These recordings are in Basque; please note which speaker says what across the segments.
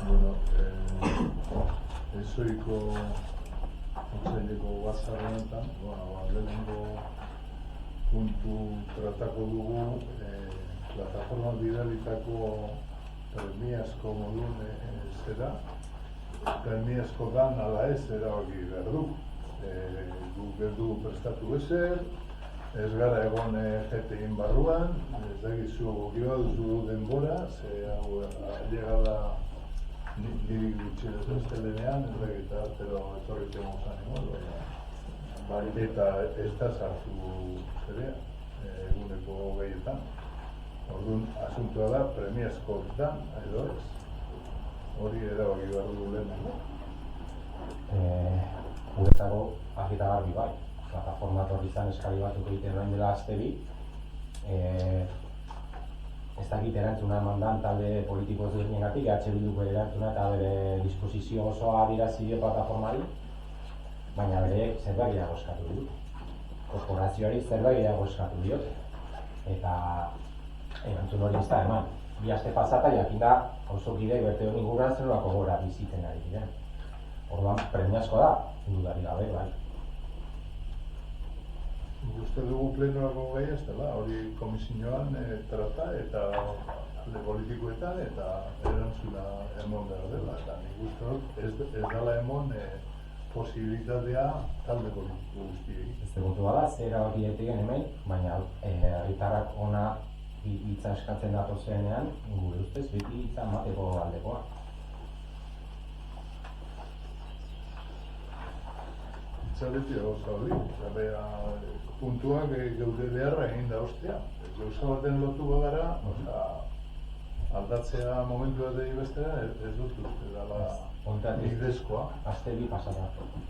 Speaker 1: Bueno, ezoiko otsaileko batzar honetan, lehenengo puntu tratako dugu plataforma bidalitako premiazko modun zera, premiazko dan ala ez erabaki behar du. Guk ez dugu prestatu ezer, ez gara egon jetein barruan, ez dakizu gioa duzu denbora, ze hau llegada niri gutxinez bestelenean, ez dakita, pero etorritzen gozan eta ez da sartu zerea, eguneko gehietan. Orduan, asuntoa da, premiazko dan, edo ez. Hori erabaki behar dugu lehenago.
Speaker 2: Guretzako argi eta garbi bai. Plataforma torri izan eskari batzuk egiten orain dela aste bi. Ez dakit erantzuna eman talde politiko ezberdinengatik, Bilduko erantzuna eta bere disposizio osoa adierazi dio plataformari, baina bere zerbait gehiago eskatu dut. Korporazioari zerbait gehiago eskatu diot. Eta erantzun hori ez da eman. Bi aste pasata jakinda auzokide berte honi inguruan zer nolako gora bizitzen ari diren. Orduan premiazko da, dudari gabe, bai.
Speaker 1: Uste dugu plenoako gai ez dela, hori komisioan trata eta alde politikoetan eta erantzuna emon behar dela. Eta nik uste dut ez dela emon posibilitatea talde politiko guztiei.
Speaker 2: Ez kontua da, zer erabaki daiteken hemen, baina herritarrak ona hitza eskatzen datozenean, gure ustez, beti hitza emateko aldekoa.
Speaker 1: Itzaleti gauza hori, puntuak geure beharra egin da ostea. Gauza baten lotu bagara, aldatzea momentu bat egin bestera, ez dut uste dala bidezkoa.
Speaker 2: Aste bi pasata,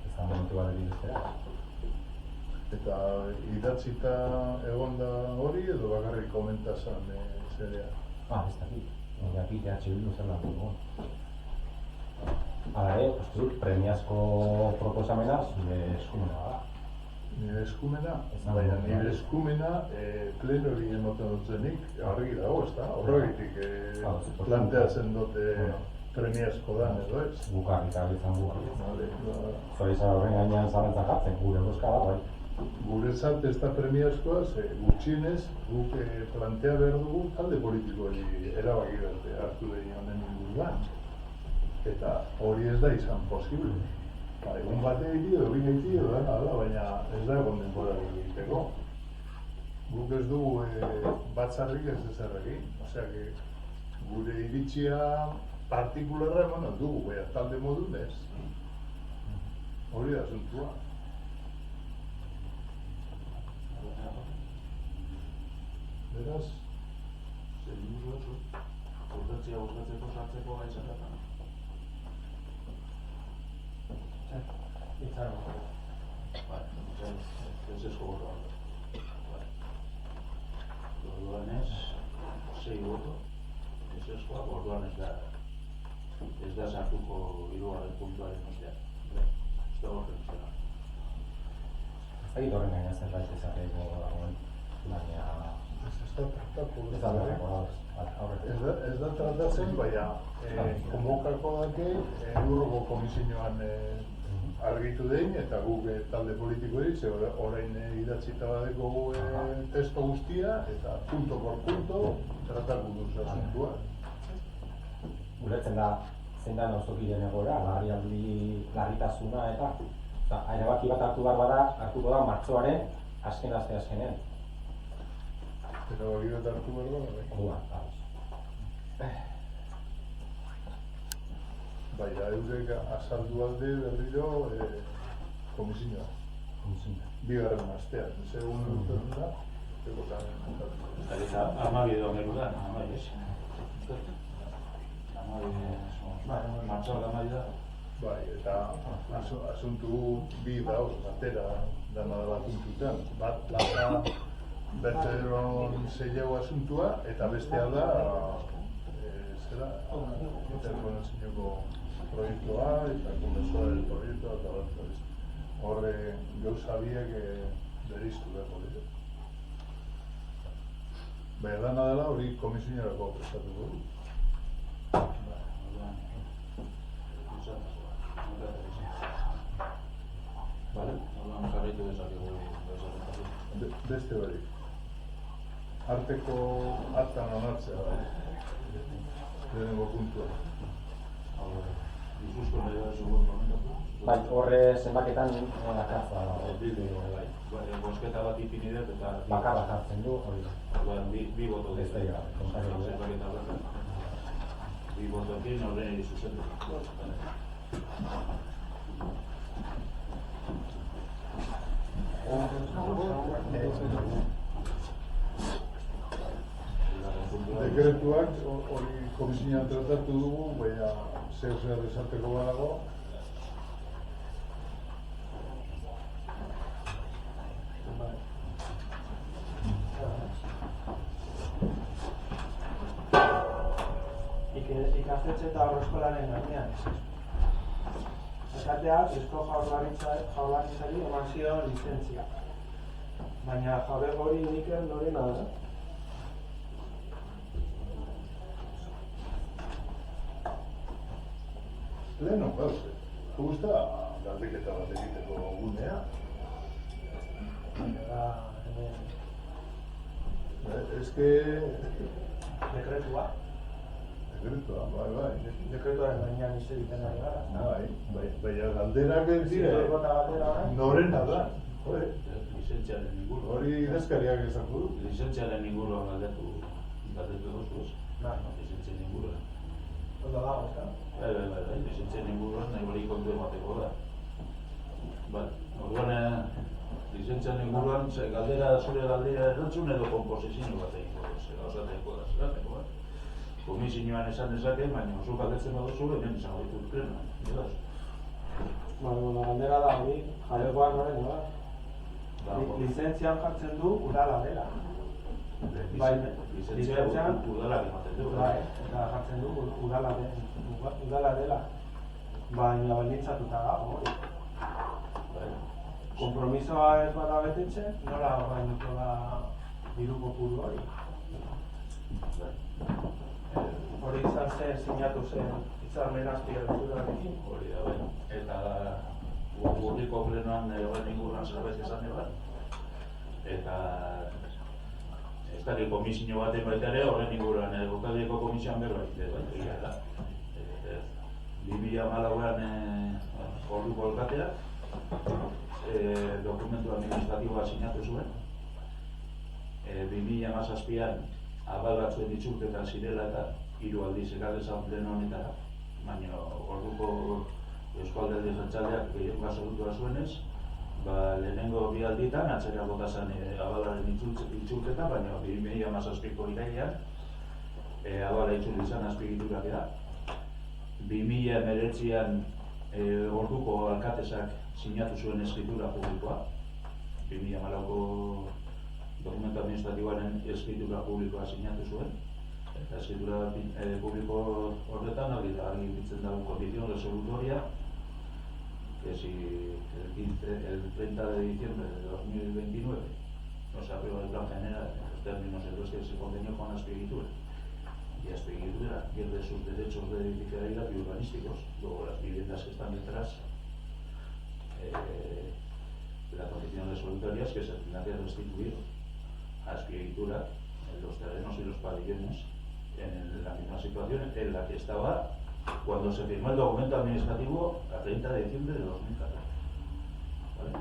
Speaker 2: ez da momentu bat egin bestera.
Speaker 1: Eta idatzita egon da hori edo bakarrik komentazan zerea?
Speaker 2: Ez dakit. Jakit Bildu zer lan dugu. Hala ere, uste dut, premiazko proposamena zure eskumena da.
Speaker 1: Nire eskumena? Baina nire eskumena plenori emoten dutzenik argi dago, ez da? Horregitik planteatzen dute premiazko dan edo ez?
Speaker 2: Bukar, eta bizan bukar. Zora izan horren gainean zalantzak hartzen, gure boska da, bai.
Speaker 1: Guretzat ez da premiazkoa, ze gutxienez guk plantea behar dugu talde politikoari erabaki berte hartu behin honen inguruan. Eta hori ez da izan posible. Egun bate egitio, egin egitio, baina ez da egon denbora egiteko. Guk ez dugu batzarrik ez ezer egin. Osea, gure iritzia partikularra eman dugu, talde modun ez. Hori da asuntua. Beraz,
Speaker 3: Seguimos otro. Bordatzea bordatzeko sartzeko gaitzakatan. Ez esko borra. Orduan ez, 6 boto. Ez eskoa, orduan ez da sartuko hirugarren puntuaren ostean. Ez da horren zera.
Speaker 2: Ez da horren gaina zerbait ezateko dagoen, baina...
Speaker 1: Ez da tratatzen, baina konbokako dake lurroko komisioan argitu dein eta guk talde politikoei, ze orain idatzita badeko testo guztia eta punto por punto tratako duz asuntua.
Speaker 2: Ulertzen da, zein da nauzokideen egoera, larritasuna eta erabaki bat hartu behar bada, hartuko da martxoaren azkenean.
Speaker 1: Eta hori bat hartu behar bada, bai?
Speaker 2: Orduan,
Speaker 1: Baina, eurek azaldu alde berriro komisioa. Bigarren astean, segun urtean da,
Speaker 3: Eta amabi edo gerudan, amabi ez. Martxoak amabi da.
Speaker 1: Bai, eta asuntu bi dauz, batera dana dela puntutan. Bat, plata bertzeron zeiago asuntua, eta bestea da, zera, interkonexineko proiektua eta kondensadore del proiektua eta bat. Horre gauza biek bereiztu behar dira. Baina dana dela hori komisionerako prestatuko du. Beste hori. Arteko hartan onartzea da. Lehenengo puntua.
Speaker 2: Bai, horre zenbaketan akartza da.
Speaker 3: Bosketa bat ipini dut eta...
Speaker 2: Bakarra jartzen du, hori da.
Speaker 3: Bi boto dut. Bi botoekin horren zuzendu.
Speaker 1: Dekretuak hori komisioan tratatu dugu, baina zer esateko badago.
Speaker 4: Ikastetxe eta haurreskolaren gainean. Esateak Eusko Jaurlaritzari eman zion lizentzia. Baina jabego hori Mikel norena da.
Speaker 1: Leheno gauze, gusta galdeketa bat egiteko gunea. Ez que...
Speaker 4: Dekretua.
Speaker 1: Dekretua, bai.
Speaker 4: Dekretuaren gainean izan egiten ari gara.
Speaker 1: Baina galderak ez dire, norena da.
Speaker 3: Lizentziaren inguru.
Speaker 1: Hori idazkariak ezartu du.
Speaker 3: Lizentziaren inguruan galdetu duzuz. Lizentziaren inguruan.
Speaker 4: Ondo dago, eta?
Speaker 3: Bai, lizentziaren inguruan nahi hori kontu emateko da. Bai, orduan lizentziaren inguruan zure galdera erantzun edo komposizio bat egin gauzateko da, zerateko bat. Komisioan esan dezake, baina oso galdetzen baduzu, hemen izango ditut krena.
Speaker 4: Galdera da hori, jabegoak noren, lizentzian jartzen du udala dela.
Speaker 3: Lizentzian udalak ematen du.
Speaker 4: Eta jartzen du udala dela. Baina baldintzatuta dago hori. Kompromisoa ez bada betetzen, nola ordainduko da diru kopuru hori. Hori izan zen, sinatu zen, hitzarmen azpiak dutelarekin.
Speaker 3: Hori da, bai. Eta urriko plenoan horren inguruan zerbait esan eban. Eta ez dakit komisio baten baita ere horren inguruan Bokaldeko komisioan berbait, egia da. 2014an orduko alkatea dokumentu administratiboa sinatu zuen. 2017an abal batzuen itzulketan zirela eta 3 aldiz ekarrezan pleno honetara, baina orduko Eusko Alderdi Jeltzaleak gehiengo absolutua zuenez, lehenengo 2 alditan atzera bota zen abalaren itzulketa, baina 2017ko irailean abala itzuli izan azpigiturak da. 2019an orduko alkatesak sinatu zuen eskritura publikoa, 2014ko dokumentu administratiboaren eskritura publikoa sinatu zuen. Eta eskritura publiko horretan argi bitzen dago condición resolutoria que si el 30 de diciembre de 2029 no se aprueba el plan general en los términos en los que se convenió con Azpiegitura y Azpiegitura pierde sus derechos de edificabilidad y urbanísticos, luego las viviendas que están detrás de la condición resolutoria es que se tendrá que restituir a Azpiegitura los terrenos y los pabellones en la misma situación en la que estaba cuando se firmó el documento administrativo a 30 de diciembre de 2014. ¿Vale?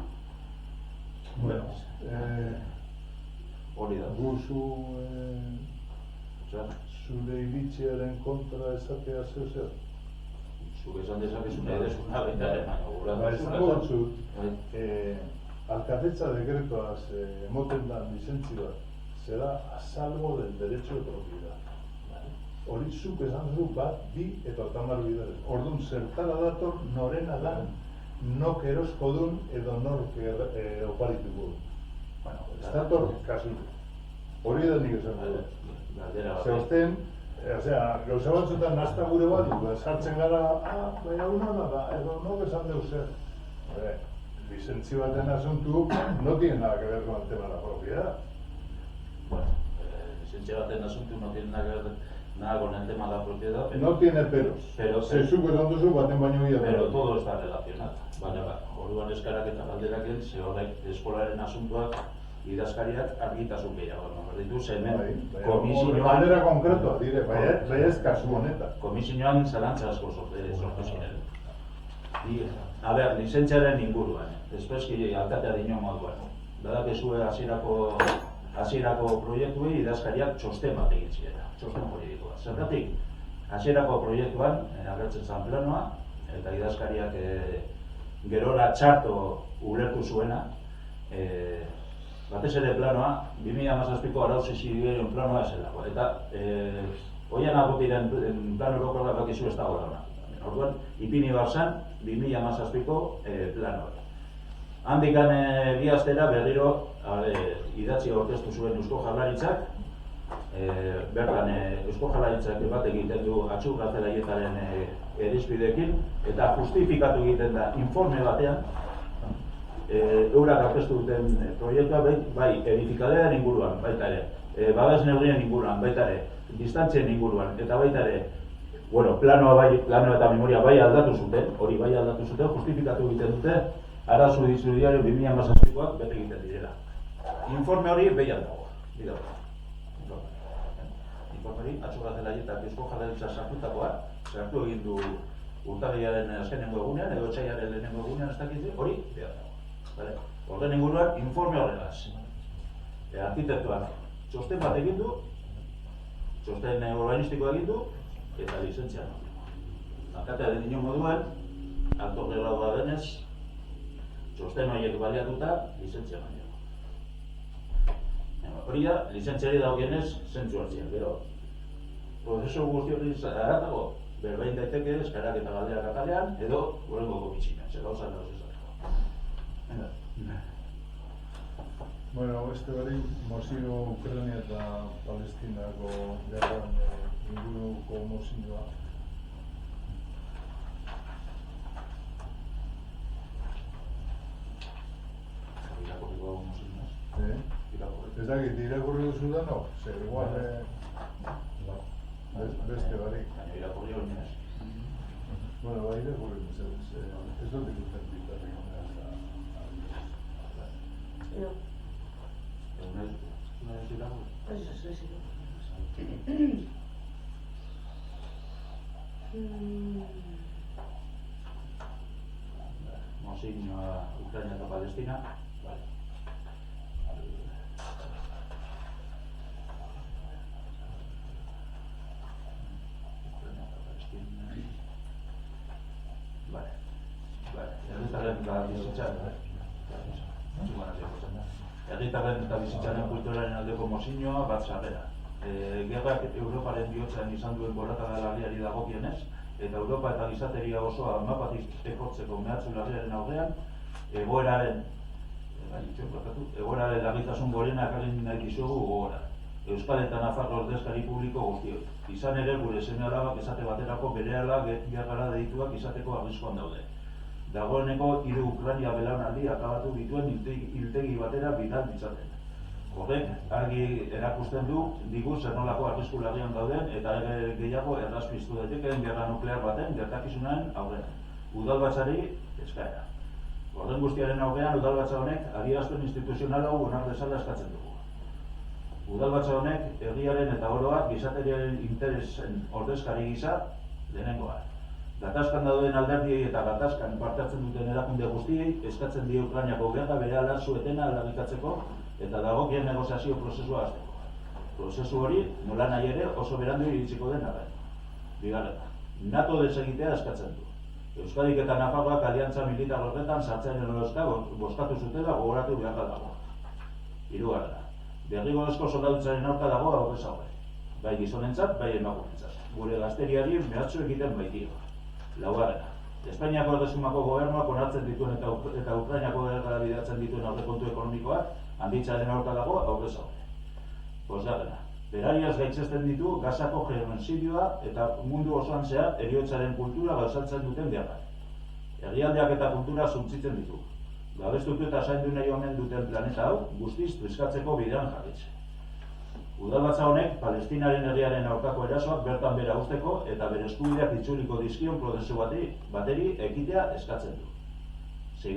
Speaker 1: Bueno,
Speaker 3: hori da.
Speaker 1: Zure iritziaren kontra esatea zer?
Speaker 3: Zuk esan dezakezuna edezuna baita ere,
Speaker 1: baina esango batzut, alkatetza dekretuaz emoten da lizentzi bat, será a salvo del derecho de propiedad. Hori zuk esan zu bat, bi eta 10 bidez. Orduan zertara dator norena da, nok erosko dun edo nork oparituko dun. Ez dator kasu. Hori da nik esan dugu. Zerten, gauza batzutan nazta gure bat, sartzen gara, baina una da, edo nok esan dugu zer. Lizentzi baten asuntu no tiene nada que ver con el tema de la propiedad.
Speaker 3: Bueno, licencia baten asunto no tiene nada con el tema de la propiedad.
Speaker 1: No tiene peros. Zuk esan duzu baten baino gehiago.
Speaker 3: Pero todo está relacionado. Orduan eskarak eta galderak ze horrek eskolaren asuntoak idazkariak argitasun gehiago ditu, ze hemen komisioan...
Speaker 1: Galdera konkretoa dire, bai ez kasu honetan.
Speaker 3: Komisioan zalantza asko sortu ziren. A ber, lizentziaren inguruan, despeski alkatea dino moduan. Badakezue hasierako proiektuei idazkariak txosten bat egin ziren, txosten juridikoa. Zergatik, hasierako proiektuan agertzen zen planoa, eta idazkariak gerora txarto ulertu zuena, batez ere planoa, 2017ko arauzi ziren planoa ezelako. Eta hoian agotiren plano orokorra bakizu ez dago ona. Orduan, ipini barzan, 2017ko planoa. Handikan bi astera berriro idatzi aurkeztu zuen Eusko Jaurlaritzak, bertan Eusko Jaurlaritzak bat egiten du Atxur Gaztelaietaren irizpideekin, eta justifikatu egiten da informe batean, eurak aurkeztu duten proiektua bai edifikadearen inguruan, baita ere, babes neurrien inguruan, baita ere, distantzien inguruan, eta baita ere, planoa eta memoria bai aldatu zuten, hori bai aldatu zuten, justifikatu egiten dute, arazo judiziario 2017koak bete egiten direla. Informe hori behian dago, informe hori, Atxur Gaztelaietak Eusko Jaurlaritza sartu egin du urtarrilaren azkenengo egunean, edo otsailaren lehenengo egunean ez dakit, hori behian dago. Horren inguruan, informe horregaz. Arkitektuak txosten bat egin du, txosten urbanistikoa egin du, eta lizentzia no. Alkatea den dino moduan, alto gradua denez, txosten horiek baliatuta, lizentzia baino. Hori da, lizentziari dagoenez, zentzu hartzia. Gero, prozesu guzti hori haratago, berbein daiteke eskarak eta galderak atalean, edo gorengo komisioan, zer gauza dauz ezateko.
Speaker 1: Bueno, beste hori, mozio Ukraina eta Palestinako gerran inguruko mozioa.
Speaker 3: Irakurriko mozioa.
Speaker 1: Ez dakit, irakurri duzu da, no? Zer, igual, beste barik.
Speaker 3: Baina irakurri hori nez.
Speaker 1: Bueno, bai irakurri duzu, ez dut ikusten bitarri.
Speaker 5: No.
Speaker 3: Ez irakurri?
Speaker 5: Ez.
Speaker 3: Mozioa Ukraina eta Palestina. Herritarren eta bizitzaren kulturaren aldeko mozioa bat sarrera. Gerrak Europaren bihotzean izan duen gorakada larriari dagokienez, eta Europa eta gizateria osoa mapatik ekortzeko mehatxu larriaren aurrean, egoeraren larritasun gorena ekarri nahi dizugu gogora. Euskal eta Nafarro ordezkari publiko guztioi. Izan ere gure seme-alabak esate baterako berehala gerrara deituak izateko arriskuan daude. Dagoeneko 3 Ukraina belaunaldi akabatu dituen hiltegi batera bidal ditzaten. Horrek argi erakusten digu zer nolako arrisku larrian dauden eta gehiago errazpiztu daitekeen gerra nuklear baten gertakizunaren aurrean. Udalbatzari eskaera. Horren guztiaren aurrean udalbatza honek adierazpen instituzional hau onar dezala eskatzen dugu. Udalbatza honek herriaren eta oroak gizateriaren interesen ordezkari gisa lehenengoa. Gatazkan dauden alderdiei eta gatazkan parte hartzen duten erakunde guztiei eskatzen die Ukrainako gerra berehala su-etena aldarrikatzeko eta dagokien negoziazio prozesua hasteko. Prozesu hori nolanahi ere oso berandu iritsiko den arren. Bigarrena, NATO desegitea eskatzen du. Euskadik eta Nafarroak aliantza militar horretan sartzearen oroska bozkatu zutela gogoratu beharra dago. Hirugarrena, derrigorrezko soldadutzaren aurka dago aurrez aurre. Bai gizonentzat, bai emakumeentzat. Gure gazteriari mehatxu egiten baitio. Laugarrena, Espainiako Erresumako gobernuak onartzen dituen eta Ukrainako gerra bideratzen dituen aurrekontu ekonomikoak handitzaren aurka dago aurrez aurre. Bosgarrena, berariaz gaitzesten ditu Gazako genozidioa eta mundu osoan zehar heriotzaren kultura gauzaltzen duten beharrak. Herrialdeak eta kultura suntsitzen ditu. Babestutu eta zaindu nahi omen duten planeta hau guztiz triskatzeko bidean jarritze. Udalbatza honek Palestinaren herriaren aurkako erasoak bertan bera uzteko eta bere eskubideak itzuliko dizkion prozesu bateri ekitea eskatzen du. 6.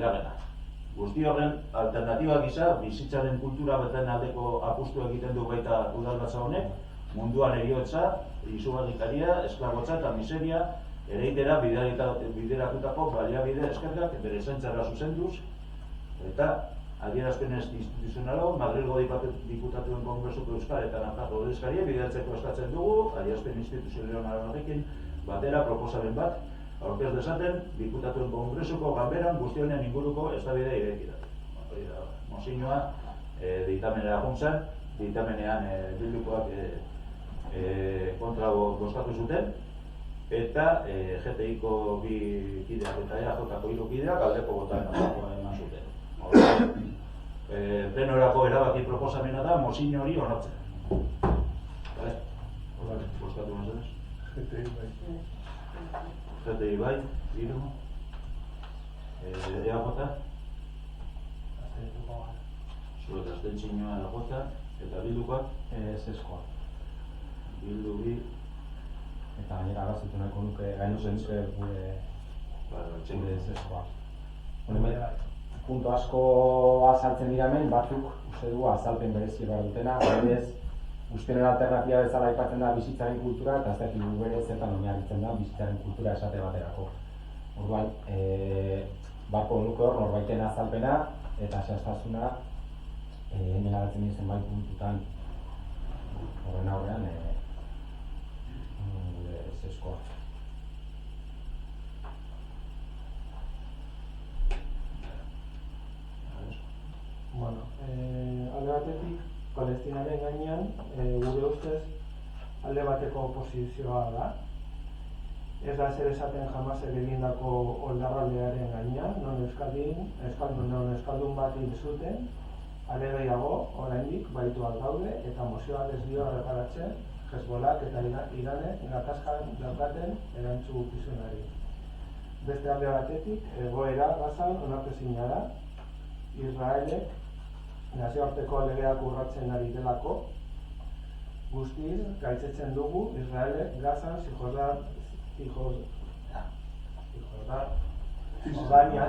Speaker 3: Guzti horren alternatiba gisa bizitzaren kultura baten aldeko apustu egiten du baita udalbatza honek, munduan heriotza, izugarrikaria, esklabotza eta miseria ereitera bideratutako baliabide eskergak bere zaintzara zuzenduz eta adierazpen instituzionalo Madrilgo diputatuen kongresuko euskal eta Nafarro ordezkaria bidaltzeko eskatzen dugu adierazpen instituzional horrekin batera proposamen bat aurkez dezaten diputatuen kongresuko ganberan guzti honen inguruko eztabaida irekita. Mozioa diktamenera juntzen, diktamenean bildukoak kontra bozkatu zuten eta GTIko 2 kideak eta EAJko 3 kideak aldeko botoen eman zuten. Plenorako erabaki proposamena da mozio hori onartzen. Bozkatu mesedez. GTI bai, hiru. EAJ. Zuek abstentzioa EAJ eta bildukoak.
Speaker 2: Eskoa.
Speaker 3: Bildu bi.
Speaker 2: Eta gainera gazitu nahiko nuke gainu zentzue gure eskoa. Punto asko azaltzen dira hemen, batzuk uste du azalpen berezi behar dutena, adibidez, guztien alternatiba bezala aipatzen da bizitzaren kultura eta ez dakigu bere zertan oinarritzen da bizitzaren kultura esate baterako. Orduan, barko nuke hor norbaiten azalpena eta zehaztasuna hemen agertzen dira zenbait puntutan horren aurrean gure eskoa.
Speaker 4: Bueno, alde batetik, Palestinaren gainean, gure ustez, alde bateko oposizioa da. Ez da zer esaten Hamasek egindako oldarraldearen gainean, non euskaldun bat hil zuten, are gehiago, oraindik baituak daude eta mozioak ez dio erreparatzen Hezbollak eta Iranek gatazkan daukaten erantzukizunari. Beste alde batetik, egoera Gazan onartezina da, Israelek nazioarteko legeak urratzen ari delako, guztiz gaitzetzen dugu Israelek Gazan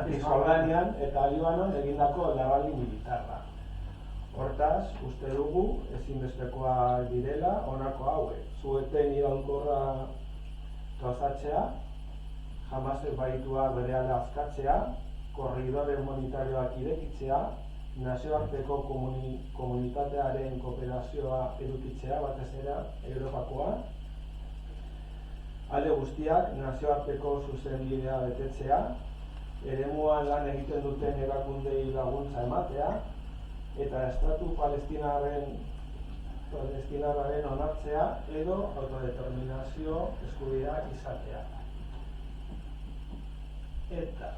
Speaker 4: Cisjordanian eta Libanon egindako larraldi militarra. Hortaz, uste dugu ezinbestekoa direla honako hauek. Zueten iraunkorra gauzatzea, Hamasek baitua berehala askatzea, korridore humanitarioak irekitzea, nazioarteko komunitatearen kooperazioa edukitzea, batez ere Europakoa, alde guztiak nazioarteko zuzenbidea betetzea, eremuan lan egiten duten erakundei laguntza ematea, eta estatu palestinarraren onartzea edo autodeterminazio eskubidea izatea. Eta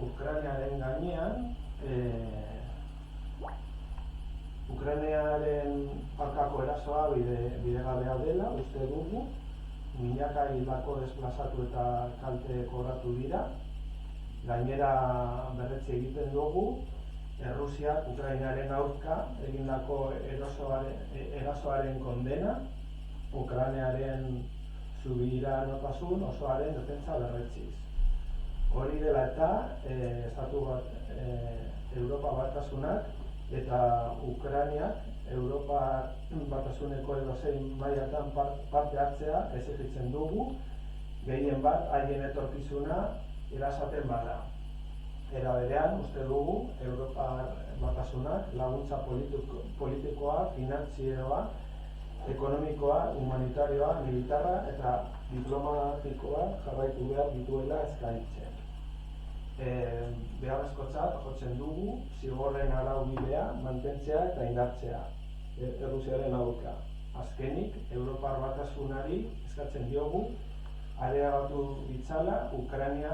Speaker 4: Ukrainaren gainean, Ukrainaren aurkako erasoa bidegabea dela, uste dugu, milaka hildako desplazatu eta kalte kobratu dira. Gainera berretsi egiten dugu, Errusiak Ukrainaren aurka egindako erasoaren kondena, Ukrainaren subiranotasun osoaren defentsa berretziz. Hori dela eta Europa Batasunak eta Ukrainiak Europa Batasuneko edozein mailatan parte hartzea exijitzen dugu, gehien bat haien etorkizuna erasaten bada. Era berean, uste dugu, Europa Batasunak laguntza politikoa, finantzieroa, ekonomikoa, humanitarioa, militarra eta diplomatikoa jarraitu behar dituela eskaintzen. Beharrezkotzat jotzen dugu zigorren araubidea mantentzea eta indartzea Errusiaren aurka. Azkenik, Europar Batasunari eskatzen diogu areagatu ditzala Ukraina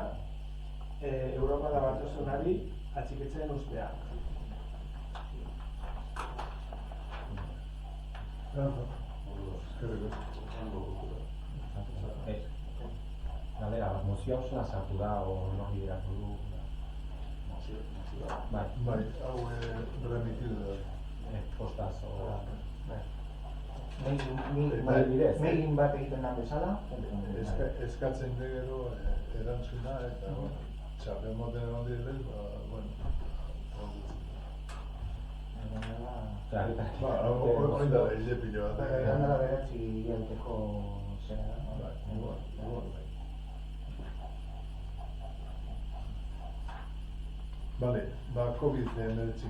Speaker 4: Europar Batasunari atxikitzen ustea.
Speaker 2: Galdera, mozio hausuna sartu da o no bideratu du?
Speaker 3: Mozio.
Speaker 2: Bai.
Speaker 1: Bai, hau remitir da.
Speaker 2: postaz,
Speaker 6: mailin bat egiten da bezala.
Speaker 1: Eskatzen de gero erantzuna eta txarren moten egon direz, oin da hile pilo bat.
Speaker 6: Egan dela beratzi hilabeteko zera.
Speaker 1: Bale, COVID-19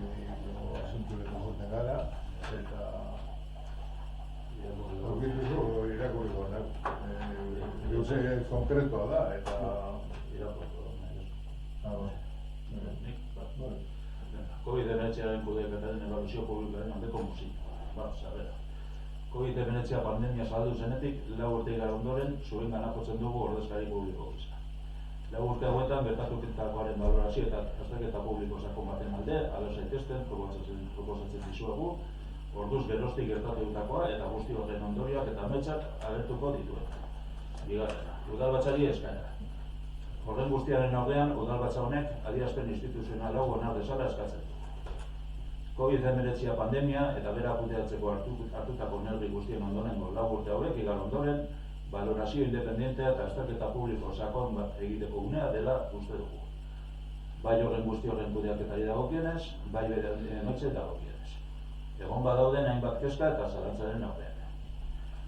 Speaker 1: asunturetu joten gara, eta irakurriko nahi. Gauze konkretoa da, eta
Speaker 3: COVID-19 kudeaketaren ebaluzio publikoaren aldeko musika. COVID-19 pandemia zabaldu zenetik, 4 urte igaro ondoren, zuen ganakotzen dugu ordezkari publiko gisa. 4 urte hauetan gertatutakoaren balorazio eta azterketa publiko sakon baten alde, ados zaitezten, proposatzen dizuegu, orduz geroztik gertatutakoa eta guzti horren ondorioak eta ametsak agertuko dituen. Bigarrena, udalbatzari eskaera. Horren guztiaren aurrean, udalbatza honek adierazpen instituzional hau onar dezala eskatzen du. COVID-19 pandemia eta bera kudeatzeko hartutako neurri guztien ondonengo 4 urte hauek igaro ondoren, balorazio independentea eta azterketa publiko sakon bat egiteko unea dela uste dugu. Bai horren guzti horren kudeaketari dagokienez, bai bere emetxe dagokienez. Egon badauden hainbat kezka eta zalantzaren aurrean.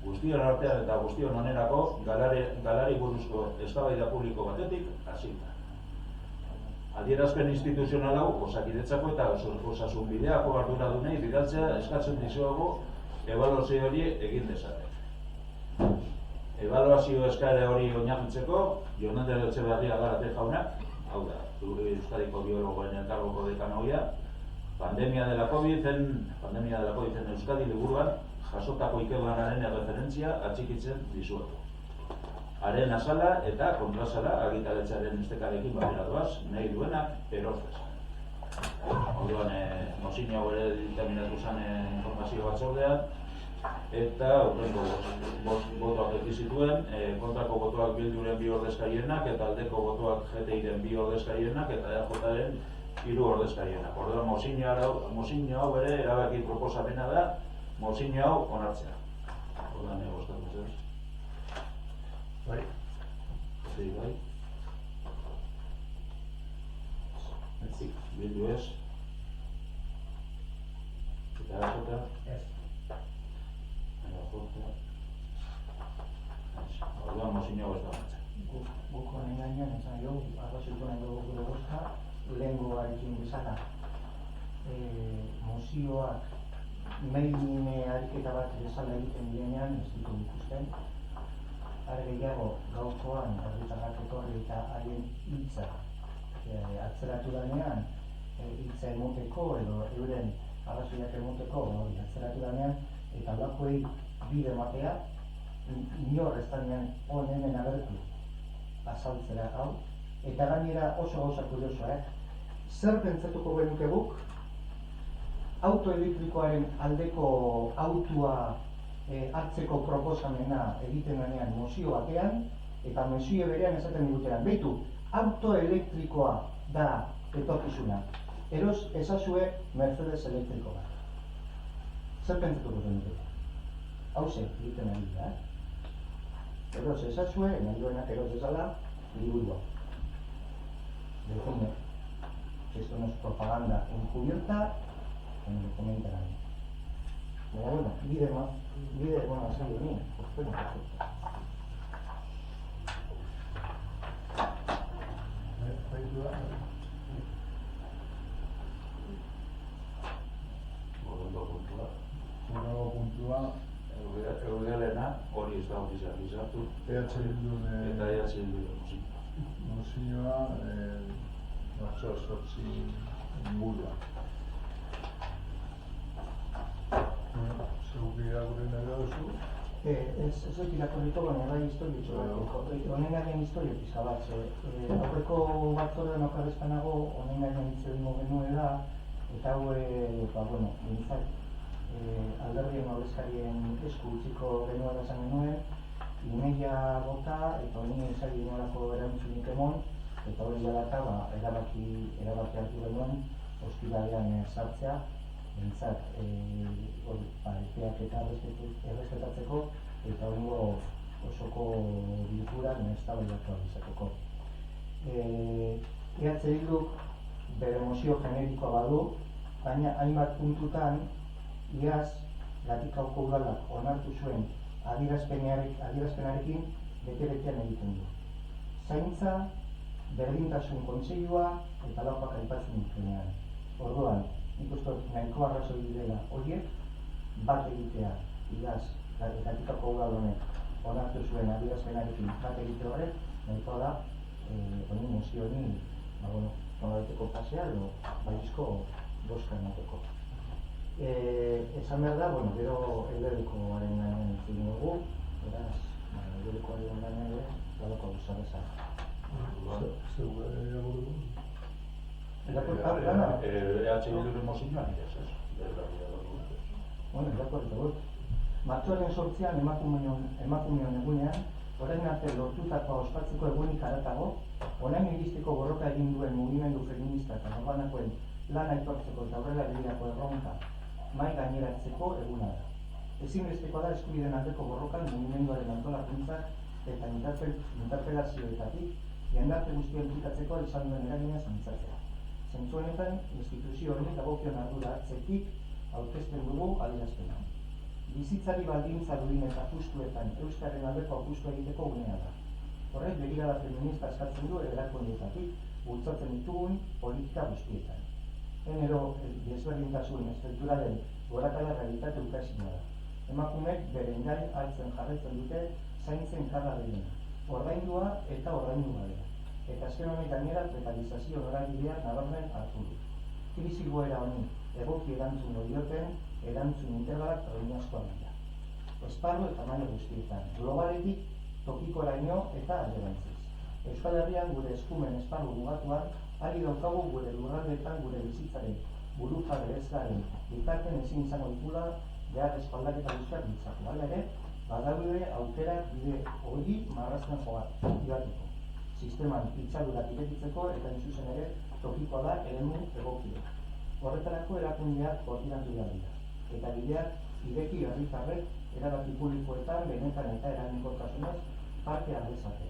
Speaker 3: Guztion artean eta guztion onerako galari buruzko eztabaida publiko batetik hasita. Adierazpen instituzional hau Osakidetzako eta osasun bideako arduradunei bidaltzea eskatzen dizuegu ebaluazio hori egin dezaten. Ebaluazio eskaera hori oinarritzeko, Jon Ander Etxeberria Garate jaunak, hau da, Euskadiko biologoen elkargoko dekanoia, pandemia de la COVID-en Euskadi liburuan jasotako ikerlanaren erreferentzia atxikitzen dizuegu. Haren azala eta kontrasala argitaletxearen estekarekin batera doaz, nahi duenak erostez. Orduan, mozin hau ere ditaminatu zen informazio batzordean, eta horrengo botoak ekizituen, kontrako botoak Bilduren 2 ordezkarienak, eta aldeko botoak GTIren 2 ordezkarienak, eta EAJaren 3 ordezkarienak. Orduan, mozin hau ere erabaki proposamena da, mozin hau onartzea. Orduan, bozkatu zer. Bai. Bai. Bildu ez. Eta EAJ? Ez. Orduan mozin hau ez da onartzen.
Speaker 6: Guk honen gainean, esan jo, arrazoitu nahi dugu gure bozka, lehengo arekin bezala. Mozioak mailin ariketa bat bezala egiten direnean, ez ditu ikusten. Are gehiago, gaurkoan, herritarrak etorri eta haien hitza atzeratu danean, hitza emoteko edo euren arrazoiak emoteko atzeratu danean, eta holakoei bide ematea, inor ez danean hemen agertu azaltzera hau, eta gainera oso gauza kuriosoa, zer pentsatuko genuke guk, auto elektrikoaren aldeko autua hartzeko proposamena egiten denean mozio batean, eta mozio berean esaten digutean, beitu, auto elektrikoa da etorkizuna, eros ezazue Mercedes elektriko bat. Zer pentsatuko genuke? Hauze, egiten ari da, eros ezazue, nahi duenak eros ezala, liburua. Define, esto no es propaganda encubierta, en el comentarán. Pero bueno, bide, bueno, así de mí, pues bueno, perfecto.
Speaker 1: Hurrengo puntua,
Speaker 3: Eudelena hori ez da ofizialki sartu.
Speaker 1: EH Bildun
Speaker 3: Eta EH Bildun
Speaker 1: mozioa, sortzi ingurua. Zeruk irakurri nahi duzu?
Speaker 6: Ez dut irakurriko, baina bai historiotxo bat. Honen garen historio pizka bat. Aurreko batzordean okarrezpanago, honen garen hitz egingo genuela, eta hau, bintzat, alderdien ordezkarien esku utziko genuela esan genuen, imeia bota eta honi ezari nolako erantzunik emon, eta hori dela eta erabaki hartu genuen ospitalean sartzea, bentsat epeak eta errespetatzeko eta hongo osoko bilkuran eztabaidatu izateko. Bilduk bere mozio generikoa badu, baina hainbat puntutan iaz Gatikauko udalak onartu zuen adierazpenarekin bete-betean egiten du. Zaintza, berdintasun kontseilua eta laupak aipatzen dituenean. Orduan, nik uste nahiko arrazoi direla horiek bat egitea iaz Gatikauko udal honek onartu zuen adierazpenarekin bat egite horrek nahikoa da honi mozio honi nolabaiteko pasea edo baiezko boska emateko. Esan behar da, gero LDLkoaren gainean egin dugu, beraz, LDLkoaren gainean ere, badako guzareza.
Speaker 1: Zeure agurdu?
Speaker 3: Bilduren mozioan ere, ez?
Speaker 6: Martxoaren 8an emakumeon egunean, orain arte lortutakoa ospatzeko egunik haratago, orain iristeko borroka egin duen mugimendu feminista eta norbanakoen lan aitortzeko eta aurrera begirako erronka mahai gaineratzeko eguna da. Ezinbestekoa da eskubideen aldeko borrokan mugimenduaren antolakuntzak eta interpelazioetatik jendarte guztia inplikatzeko izan duen eragina zantzatzea. Zentzu honetan, instituzio hori dagokion ardura hartzetik aurkezten dugu adierazpena. Bizitzari baldintza duin eta justuetan euskararen aldeko apustu egiteko unea da. Horrek begirada feminista eskatzen du erakundeetatik bultzatzen ditugun politika guztietan. Genero desberdintasun estrukturalen gorakada realitate ukaezina da. Emakumeek beren gain hartzen jarraitzen dute zaintzen karga gehiena, ordaindua eta ordaindu gabea. Eta azken honek gainera prekarizazio norabidea nabarmen hartu du. Krisi goera honi egoki erantzun dioten erantzun integralak oinazkoak dira. Esparru eta maila guztietan, globaletik tokikoraino eta alderantziz. Euskal Herrian gure eskumen esparru mugatuan, ari daukagu gure lurraldeetan gure bizitzaren burujabe ez garen bitarten ezin izango ditula beharrezko aldaketa guztiak bultzatu. Hala ere, badaude aukera bide hori marrazten joateko. Sisteman itxadurak irekitzeko eta zuzen ere tokikoa da eremu egokia. Horretarako erakundeak koordinatu behar dira. Eta bideak ireki herritarrek erabaki publikoetan benetan eta eraginkortasunez parte har dezake.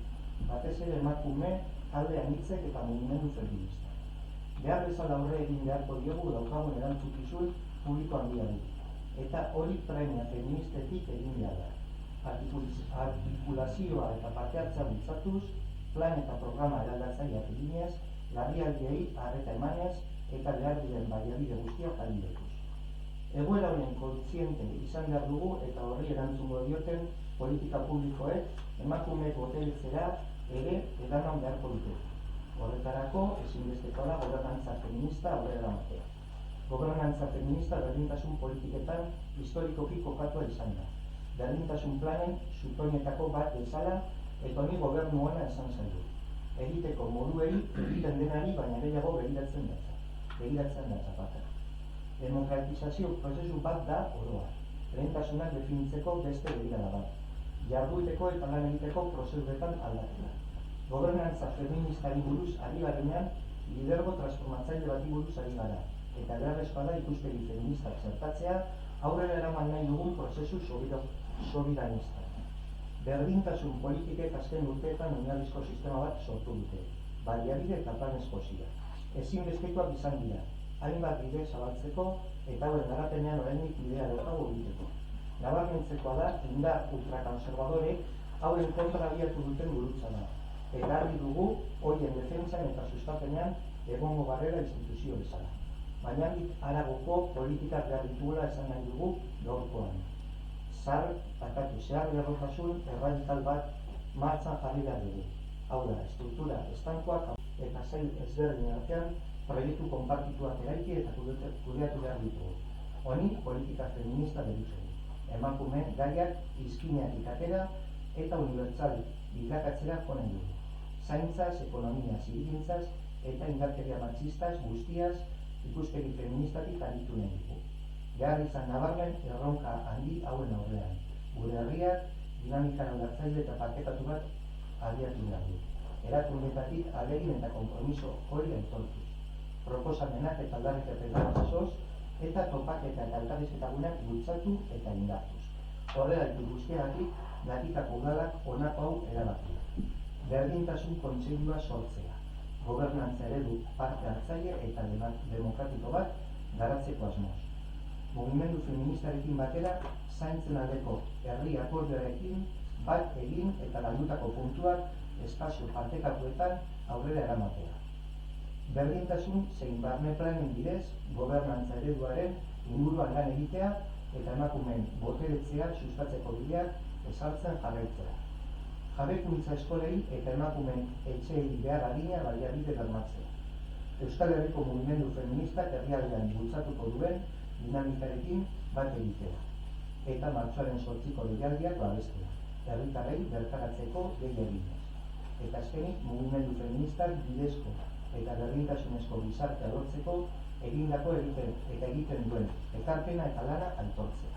Speaker 6: Batez ere emakume, talde anitzek eta mugimendu feminista. Behar bezala aurre egin beharko diogu daukagun erantzukizun publiko handiari. Eta hori premia feministetik egin behar da. Artikulazioa eta parte hartzea bultzatuz, plan eta programa eraldatzaileak eginez, larrialdiei arreta emanez eta behar diren baliabide guztiak ahalbidetuz. Egoera honen kontziente izan behar dugu eta horri erantzungo dioten politika publikoek emakumeek boteretzera ere eraman beharko dute. Horretarako ezinbestekoa da gobernantza feminista aurrera eramatea. Gobernantza feminista berdintasun politiketan historikoki kokatua izan da. Berdintasun planen zutoinetako bat bezala eta honi gobernu ona esan zaigu. Egiteko moduei egiten denari baina gehiago begiratzen datza bat. Demokratizazio prozesu bat da oroa. Lehentasunak definitzeko beste begirada bat. Jarduiteko eta lan egiteko prozeduretan aldaketa. Gobernantza feministari buruz ari garenean, lidergo transformatzaile bati buruz ari gara. Eta beharrezkoa da ikuspegi feministak zertatzea, aurrera eraman nahi dugun prozesu sobiranista. Berdintasun politikek azken urteetan oinarrizko sistema bat sortu dute. Baliabide eta plan eskozia. Ezinbestekoak izan dira. Hainbat bide zabaltzeko eta hauen garapenean oraindik bidea daukagu egiteko. Nabarmentzekoa da indar ultrakonservadorek hauen kontra abiatu duten gurutza da. Eta argi dugu horien defentsan eta sustapenean egongo garrera instituzio bezala. Baina haragoko politikak behar dituela esan nahi dugu gaurkoan. Zehar lerrotasun erradikal bat martxan jarri behar dugu. Hau da, estruktura estankoak eta zail ezberdin artean proiektu konpartituak eraiki eta kudeatu behar ditugu. Honi politika feminista deritzogu. Emakumeen gaiak izkineatik atera eta unibertsal bilakatzera joan dugu. Zaintzaz, ekonomia, zibilintzaz eta indarkeria matxistaz guztiaz ikuspegi feministatik aritu nahi dugu. Behar izan nabarmen erronka handi hauen aurrean. Gure herriak dinamika aldatzaile eta partekatu bat abiatu behar du. Erakundeetatik ahalegin eta konpromiso hori aitortuz. Proposamenak eta aldarrikapenak jasoz eta topaketa eta elkarrizketaguneak bultzatu eta indartuz. Horregatik guztiagatik Gatikako udalak honako hau erabaki du. Berdintasun kontseilua sortzea, gobernantza eredu parte hartzaile eta demokratiko bat garatzeko asmoz. Mugimendu feministarekin batera zaintzen aldeko herri akordioarekin bat egin eta landutako puntuak espazio partekatuetan aurrera eramatea. Berdintasun zein barne planen bidez gobernantza ereduaren inguruan lan egitea eta emakumeen boteretzea sustatzeko bideak ezartzen jarraitzea. Jabekuntza eskolei eta emakumeen etxeei behar adina baliabide bermatzea. Euskal Herriko mugimendu feministak herrialdean bultzatuko duen dinamikarekin bat egitea. Eta martxoaren 8ko deialdiak babestea. Herritarrei bertaratzeko deia eginez. Eta azkenik mugimendu feministak bidezko eta berdintasunezko gizartea lortzeko egindako egiten duen ekarpena eta lana aitortzea.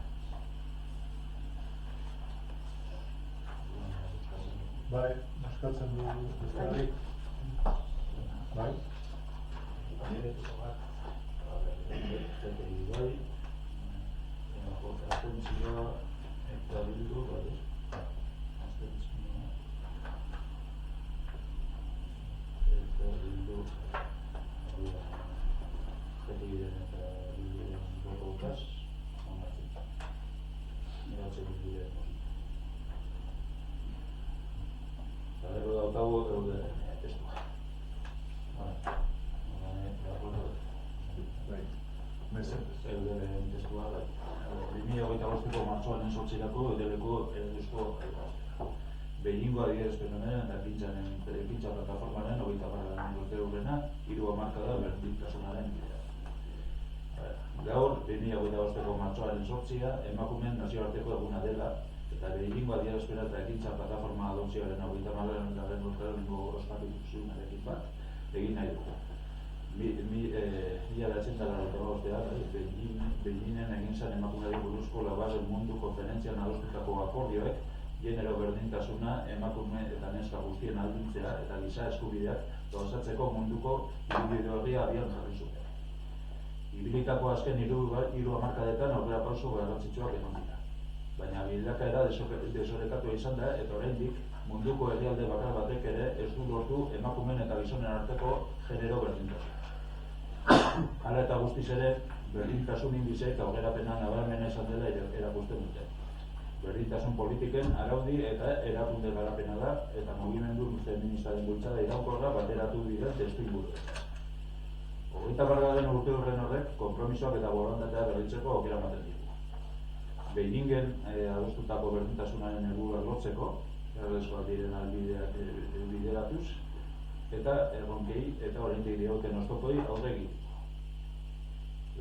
Speaker 1: Bai, eskatzen dugu besteari. Bai.
Speaker 3: Martxoaren 8ko edeleko Beijingo adierazpenaren eta pintxa plataformaren 24. urte urrena 3 hamarkada berdintasunaren bidea. Gaur, 2025ko martxoaren 8a emakumeen nazioarteko eguna dela eta Beijingo adierazpena eta pintxa plataforma adopzioaren 24. urterengo ospakizunarekin bat egin nahi dugu. 1985 Beijingen egin zen emakumeari buruzko laugarren mundu konferentzian adostutako akordioek genero berdintasuna, emakume eta neska guztien ahalduntzea eta giza eskubideak gauzatzeko munduko ideologia abian jarri zuten. Ibilitako azken 3 hamarkadetan aurrerapauso garrantzitsuak eman dira. Baina bilakaera desorekatua izan da eta oraindik munduko herrialde bakar batek ere ez du lortu emakumeen eta gizonen arteko genero berdintasuna. Hala eta guztiz ere, berdintasun indizek aurrerapena nabarmena izan dela erakusten dute. Berdintasun politiken araudi eta erakunde garapena da eta mugimendu feministaren bultzada iraunkorra bateratu diren testuinguruetan. 21. urte horren horrek konpromisoak eta borondatea berritzeko aukera ematen digu. Beijingen adostutako berdintasunaren helburuak lortzeko, errezkoak diren albideak bideratuz, eta erronkei eta oraindik dioten oztopoi aurre egin.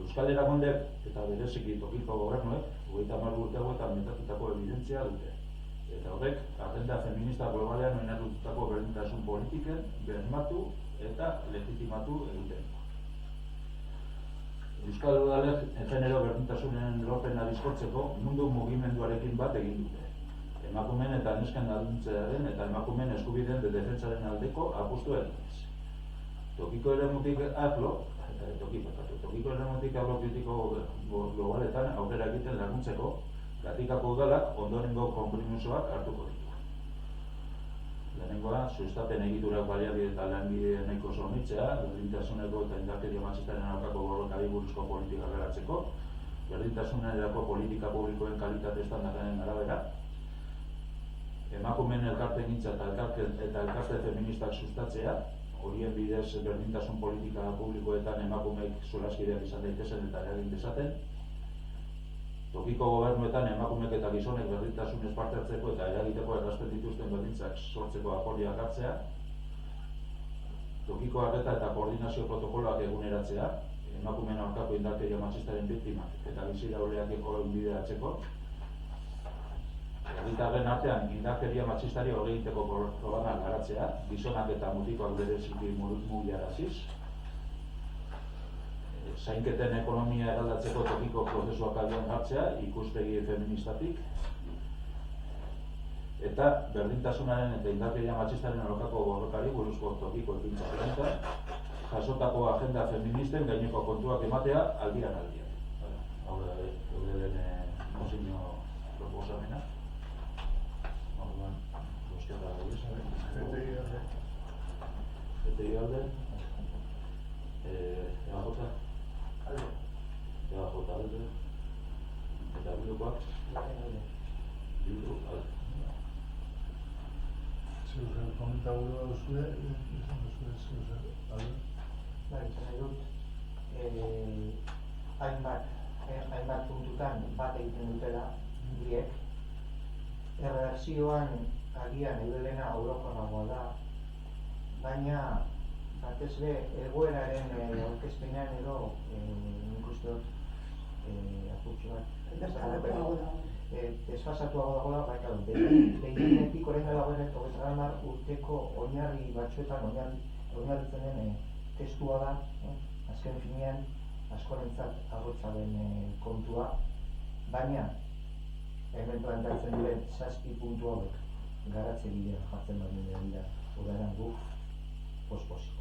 Speaker 3: Euskal Erakundek eta bereziki tokiko gobernuek 30 urte hauetan metatutako evidentzia dute. Eta horrek, agenda feminista globalean oinarritutako berdintasun politiken bermatu eta legitimatu egiten. Euskal Udalek genero berdintasunen lorpena bizkortzeko mundu mugimenduarekin bat egin dute. Emakumeen eta nesken ahalduntzearen eta emakumeen eskubideen defentsaren aldeko apustu eginez. Tokiko eremutik arlo kritiko globaletan aurrera egiten laguntzeko, Gatikako udalak ondorengo konpromisoak hartuko ditu. Lehenengoa, sustapen egiturak baliabide eta lanbide nahiko hornitzea, berdintasuneko eta indarkeria matxistaren aurkako borrokari buruzko politika garatzeko, berdintasunerako politika publikoen kalitate estandarren arabera, emakumeen elkartegintza eta elkarte feministak sustatzea, horien bidez berdintasun politika publikoetan emakumeek solaskideak izan daitezen eta eragin dezaten, tokiko gobernuetan emakumeek eta gizonek berdintasunez parte hartzeko eta eragiteko errazten dituzten berdintzak sortzeko akordioak hartzea, tokiko arreta eta koordinazio protokoloak eguneratzea, emakumeen aurkako indarkeria matxistaren biktimak eta bizirauleak bideratzeko, herritarren artean indarkeria matxistari hori egiteko programak garatzea, gizonak eta mutikoak bereziki mugiaraziz, zainketen ekonomia eraldatzeko tokiko prozesuak abian jartzea, ikuspegi feministatik, eta berdintasunaren eta indarkeria matxistaren aurkako borrokari buruzko tokiko ekintza planta, jasotako agenda feministen gaineko kontuak ematea aldian. Bildukoak. Bildu,
Speaker 1: Zeuzer komentatu duzue, esan duzue zeuzer,
Speaker 6: Bai, nahi dut, hainbat puntutan bat egiten dutela, biek. Erredakzioan agian Eudelena orokorragoa da, baina batez be egoeraren aurkezpenean edo nik uste dut apurtxo bat desfasatuago dagoela, baina behinetik orain dela horrek 30 urteko oinarri batzuetan oinarritzen den testua da, azken finean askorentzat arrotza den kontua, baina hemen plantatzen diren 7 puntu hauek garatze bidean jartzen badien dira, orain guk pospozik.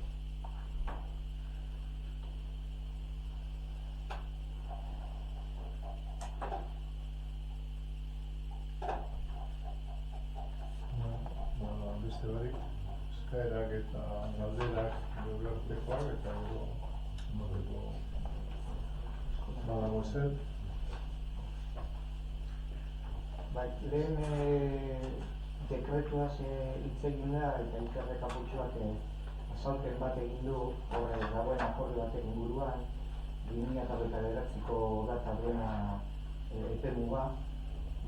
Speaker 1: Beste barik, eskaerak eta galderak gure artekoak eta gero zenbateko badago ezer.
Speaker 6: Bai, lehen dekretuaz hitz egin da eta Ikerrek apurtxoak azalpen bat egin du dagoen akordio baten inguruan 2029ko data duena epemuga,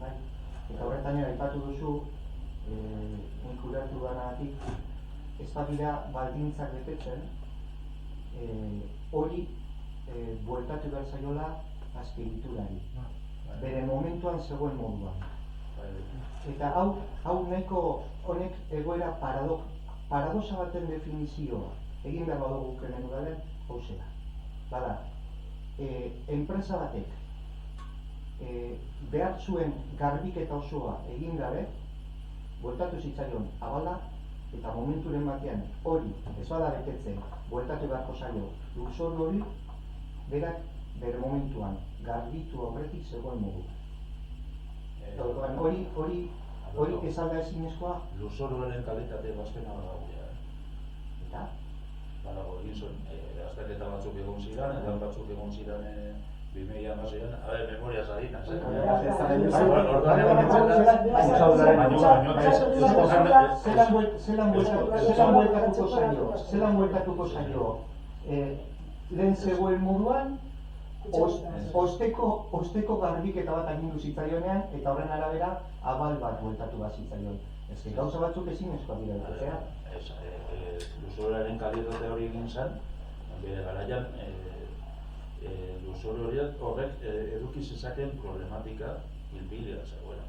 Speaker 6: bai? Eta horretan aipatu duzu nik ulertu dudanagatik ez badira baldintzak betetzen hori bueltatu behar zaiola azpiegiturari bere momentuan zegoen moduan eta hau nahiko honek egoera paradoxa baten definizioa egin behar badugu hemen udalen hauzera bada enpresa batek behar zuen garbiketa osoa egin gabe bueltatu zitzaion abala eta momenturen batean hori ez bada betetzen bueltatu beharko zaio lurzoru hori berak bere momentuan garbitu aurretik zegoen modu. Hori ez alda ezinezkoa?
Speaker 3: Lurzoruaren kalitate bazpena badago.
Speaker 6: Eta?
Speaker 3: Badago, egin zuen, azterketa batzuk egon ziren, eta batzuk egon ziren 2016an, memoriaz adina,
Speaker 6: zelan bueltatuko zaio lehen zegoen moduan osteko garbiketa bat agindu zitzaionean eta horren arabera abal bat bueltatu bat zitzaion. Ez que gauza batzuk ezinezkoak dira betetzea.
Speaker 3: Lurzoruaren kalitate hori egin zen, bere garaian lurzoru horrek eduki zezakeen problematika hilpilea zegoen.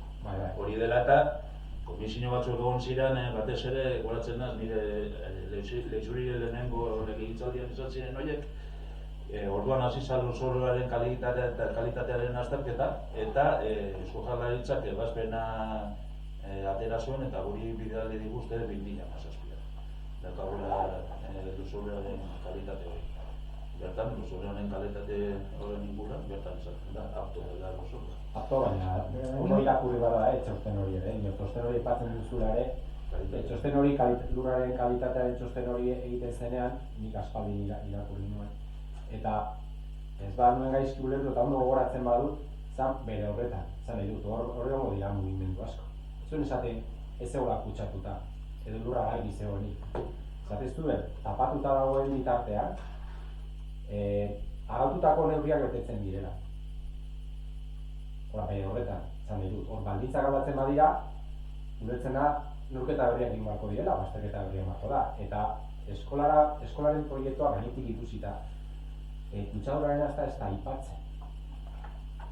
Speaker 3: Hori dela eta komisio batzuk egon ziren, batez ere goratzen naz nire leixuri lehenengo legegintzaldian izan ziren horiek, orduan hasi zen lurzoruaren kalitatearen azterketa eta Eusko Jaurlaritzak ebazpena atera zuen eta guri bidali diguzte 2017. Daukagula lurzoruaren kalitate hori. Bertan, lurzoruaren kalitate horren inguruan, bertan izaten da, apto dela lurzorua.
Speaker 2: Apto, baina, ondo irakurri bada txosten hori ere, txosten hori aipatzen duzula ere, txosten hori, lurraren kalitatearen txosten hori egiten zenean, nik aspaldi irakurri nuen. Eta ez bat nuen gaizki ulertu eta ondo gogoratzen badut, zan bere horretan, zan nahi dut, hor egongo dira mugimendu asko. Zuen esaten, ez zegoela kutsatuta, edo lurra gairi zegoenik. Zatez duen, tapatuta dagoen bitartean, araututako neurriak betetzen direla. Bere horretan, zan nahi dut, hor baldintzak aldatzen badira, ulertzen da, neurketa berriak egin beharko direla, bazterketa berriak beharko da. Eta eskolaren proiektua gainetik ikusita, kutsaduraren ez da aipatzen.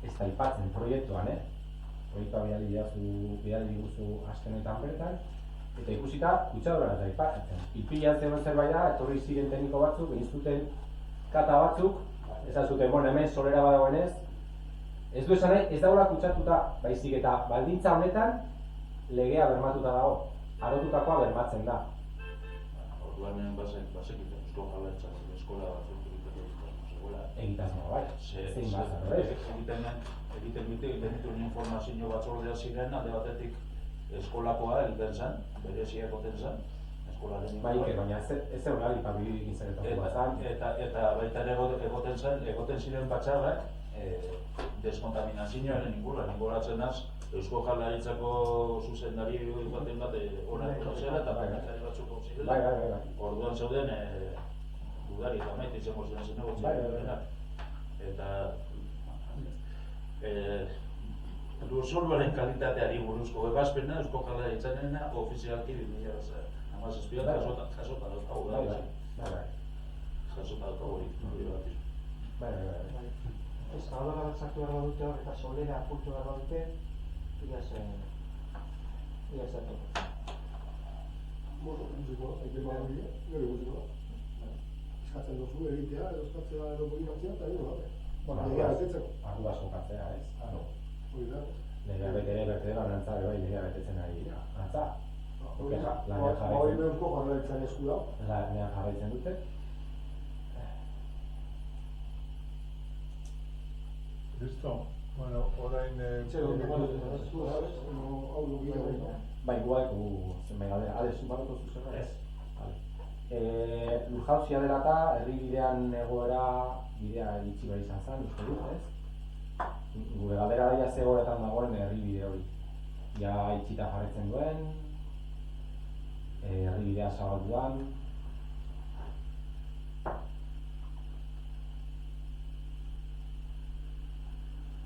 Speaker 2: Ez da aipatzen proiektuan, proiektua bidali diguzu azkenetan bertan, eta ikusita kutsaduraren ez da aipatzen. Ipila zegoen zerbait da, etorri ziren tekniko batzuk, egin zuten kata batzuk, ez da zuten, hemen solera badagoenez, ez du esan nahi, ez dagoela kutsatuta, baizik eta baldintza honetan legea bermatuta dago, arotutakoa bermatzen da.
Speaker 3: Orduan bazekiten Eusko Jaurlaritzak eskola batzuk
Speaker 2: egitasmoa bai, zein bazan,
Speaker 3: egiten dituen informazio batzordea ziren, alde batetik eskolakoa egiten zen, bereziak egoten zen, eskolaren
Speaker 2: bai, baina ez zegoen alipa bideik izaretako bazan.
Speaker 3: Eta baita ere egoten ziren batzarrak, deskontaminazioaren inguruan, ingoratzen naz, Eusko Jaurlaritzako zuzendari baten bat onartu zela eta bainakari batzuk zirela.
Speaker 2: Bai.
Speaker 3: Orduan zeuden udari eta maite izango zen zinegotziak. Eta lurzoruaren kalitateari buruzko ebazpena Eusko Jaurlaritzarena ofizialki 2017 jasota daukagu da. Jasota daukagu hori.
Speaker 6: Bai. Eskaladora bat sartu behar badute hor eta solera apurtu behar badute, ia zer tokatzen.
Speaker 7: Bueno, gero guziko. Eskatzen duzu egitea, edo eskatzea edo poligatzea, eta gero gabe. Legea betetzeko.
Speaker 2: Ardua sokatzea, ez?
Speaker 7: Hori da.
Speaker 2: Legea bete banantza, bai, legea betetzen ari dira. Antza?
Speaker 7: Hori beharko Jaurlaritzaren esku da.
Speaker 2: Lanean jarraitzen dute.
Speaker 1: Listo. Bueno, orain...
Speaker 2: Bai, guai, zenbait galdera. Ale, zuparoko zuzera? Ez. Lurjauzia dela eta herribidean egoera bidea iritsi behar izan zen, uste dut, ez? Gure galdera daia ze egoeretan dagoen herribide hori. Ja itxita jarraitzen duen, herribidea zabalduan.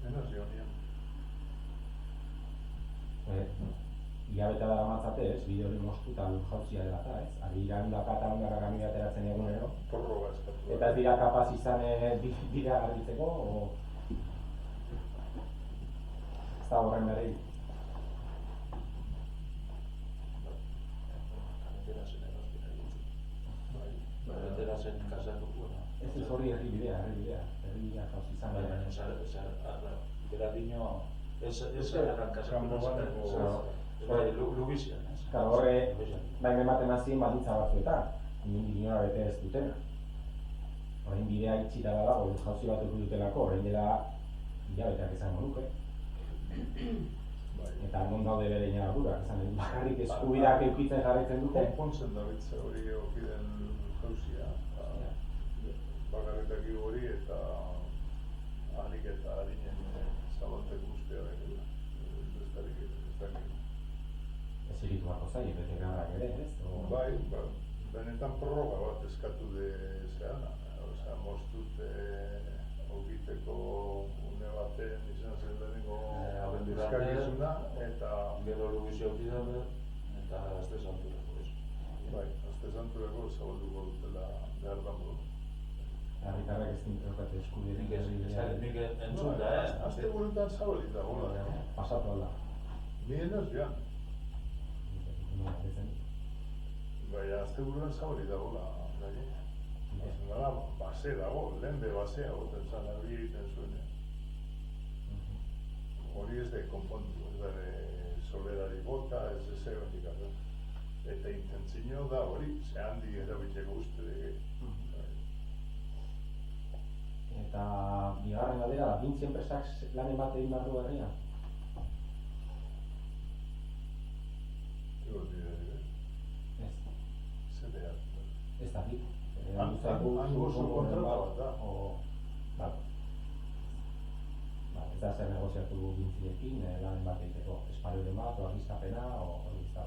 Speaker 1: Menos Jonian.
Speaker 2: Ilabete dara matzate, ez? Bide hori moztuta lurjauzia dela eta, ez? Ari dira hundaka eta hundaka kamio ateratzen egunero.
Speaker 1: Prorroga eskatu.
Speaker 2: Eta ez dira kapaz izan bidea garbitzeko, o... Ez da horren berri.
Speaker 3: Carretera zen kasatuko.
Speaker 2: Ez hori herribidea jauzi izan
Speaker 3: Baina, beradino, ez erran kasatuko. Lubizian, ez?
Speaker 2: Horre, baina ematen hazien baldintza batzuetan, inora bete ez dutena. Horrein bidea itxita dago, jauzi bat dutelako, horrein dela hilabeteak izango nuke. Eta non daude bere inaradurak, bakarrik eskubideak eukitzen jarraitzen dute.
Speaker 1: Konpontzen da bitza hori eukiden jauzia. Bakarretak hori eta ahalik eta harinen zabaltek guztia behar.
Speaker 2: Ez iritu barko zaila, bete beharrak ere, ez?
Speaker 1: Bai, benetan prorroga bat eskatu de zeana. Osea, moztut ogiteko une baten izan zen lehenengo eskakizuna eta...
Speaker 3: Gero lugizio aukidan eta azte santurako, ez?
Speaker 1: Bai, azte santurako zabalduko dutela behar da modu.
Speaker 2: Herritarrak ez dintrokate eskubiderik
Speaker 3: Nik entzun da, ez?
Speaker 1: Azte burutan zabalik da, hola.
Speaker 2: pasatu alda.
Speaker 1: Bien ez joan. Baina, azte buruan zabalik da, hola. Gara, base dago, lehen basea goten zan, hori egiten zuen. Hori ez da konpontu, ez da solerari bota, ez ezegoetik arra. Eta intentzio da hori, ze handi erabiltzeko uste de...
Speaker 2: Eta bigarren galdera da, bintzi enpresak lan bat egin behar du herrian?
Speaker 1: Ego dira,
Speaker 2: Ez.
Speaker 1: zer behar.
Speaker 2: Ez da bit.
Speaker 1: Hango subkontrata bat da.
Speaker 2: Ez da zer negoziatu bintziekin, lan bat egiteko espalioren bat, o argiztapena, o hori ez da.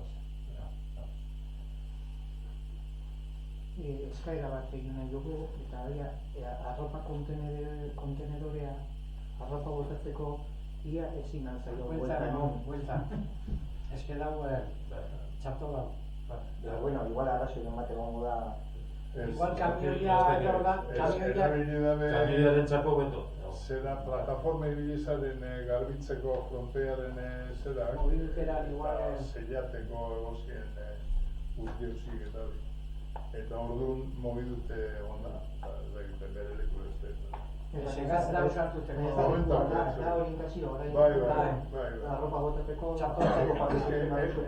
Speaker 6: Eskaera bat egin nahi dugu, eta arropa kontenedorea, arropa botatzeko ia ezin alzaio.
Speaker 4: Buelta. Ez que dago, txarto dago.
Speaker 6: Bueno, igual arrazoiren bat egongo da.
Speaker 4: Igual kamioia
Speaker 3: Kamioiaren txako beto.
Speaker 1: Zera, plataforma ibilizaren garbitzeko frontearen zera.
Speaker 4: Mobiliteran igual...
Speaker 1: Zeiateko egozien urtiozik eta hori. Eta orduan mogidute egon da, eta egiten bere leku ez da.
Speaker 4: Segaz da usartuteko.
Speaker 6: Da orientazio, orain.
Speaker 1: Bai.
Speaker 6: Arropa botatzeko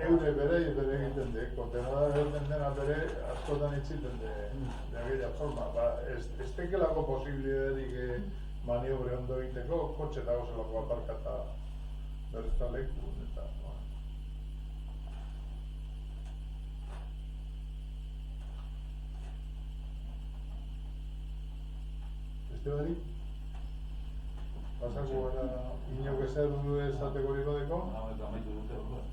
Speaker 1: Eure bere egiten de, kontenada egiten dena bere askotan itziten de aquella forma. Ez tekelako posibilidadik maniobre ondo egiteko, kotxe dago zelako aparkata berta leku. Beste barik? pasako gara inok ezer esatekorik badeko.
Speaker 3: Hau eta amaitu dute orduan.